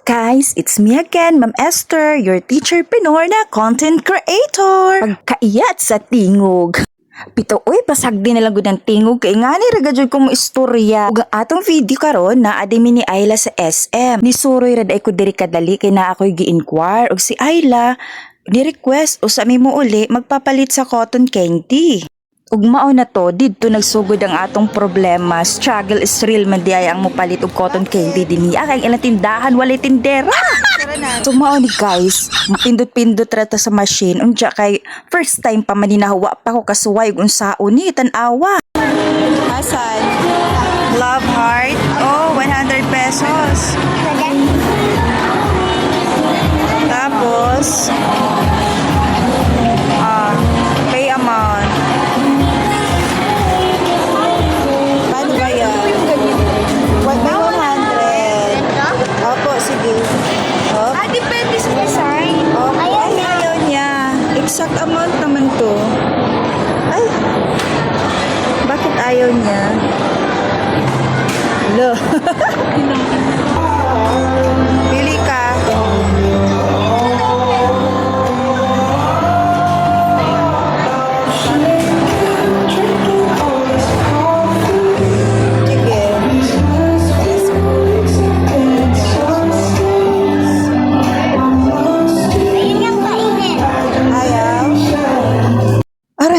Guys, it's me again, Ma'am Esther, your teacherpreneur na content creator. Pagkaiyat sa tingog. Pito, pasag din nalang ng tingog kay nga ni ragadyoy kong istorya. Ug ang atong video karon na adimi ni Ayla sa SM. Ni suroy rad ay ko diri kadali kay na ako'y gi-inquire ug si Ayla ni request o sa mo uli magpapalit sa cotton candy. Ug mao na to, didto nagsugod ang atong problema. Struggle is real man di ay ang mopalit og cotton candy dinhi. Kay ilang tindahan walay tindera. So mao ni guys, mapindot-pindot rata sa machine. Unja kay first time pa man hinahawa pa ko kasuway ug unsaon ni tan-awa. Asan? Love heart. Oh, 100 pesos. Tapos pay amount. Paano ba yan? May 100. Opo, sige. Oh. Depende sa design. Opo. Ay, ayaw niya. Exact amount naman to. Ay. Bakit ayaw niya? Lo. Pili ka.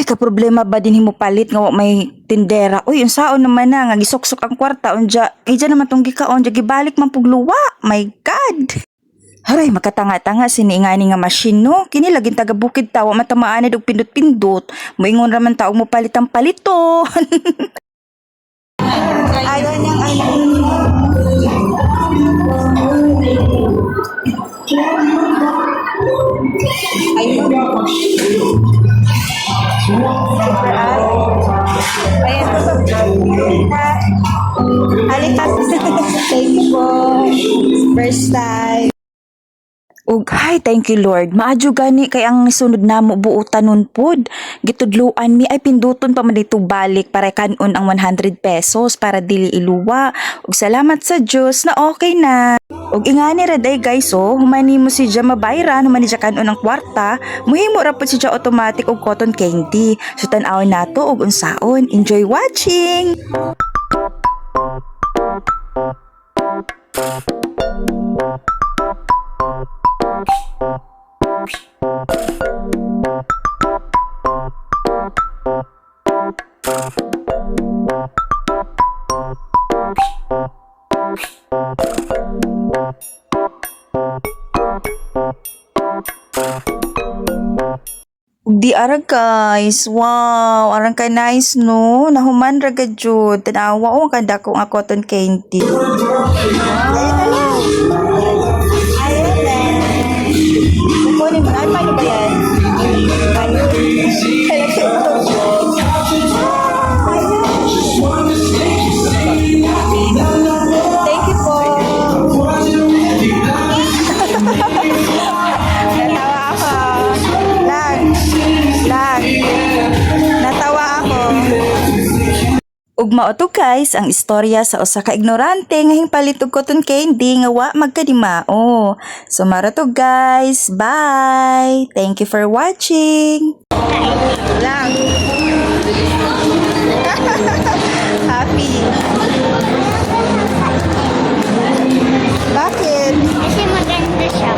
Ka problema ba din himo palit nga wa may tindera? Uy, unsaon naman na nga gisok-sok ang kwarta unja. Kaya naman tong gikaon, unja gibalik man pugluwa. My God. Haray, makatanga-tanga sini ingani nga machine no. Kini laging taga bukid tawa matamaan og pindot-pindot. Moingon ra man taog mo palit ang paliton. Ayaw niyang Halika. Thank you po. First time. Ug hi, thank you Lord. Maadyo gani kay ang sunod namo buutan nun pod. Gitudluan mi ay pinduton pa man dito balik para kanon ang 100 pesos para dili iluwa. Ug salamat sa Dios na okay na. Ug ingani ra day guys humani mo si Dia mabayran, humani siya kanon ang kwarta, muhimo ra pod si Dia automatic og cotton candy. So tan-awon nato og unsaon. Enjoy watching. Di arag guys, wow, arang ka nice no, nahuman ra gad jud, tanawa o kada ko nga cotton candy. Kunin mo, ay paano ba yan? Thank you po. Natawa ako. Lag. Natawa ako. Ug mao to guys ang istorya sa usa ka ignorante nga hingpalit og cotton candy nga wa magkadimao. So mara to guys. Bye. Thank you for watching. Lang. Happy. Bakit? Kasi maganda siya.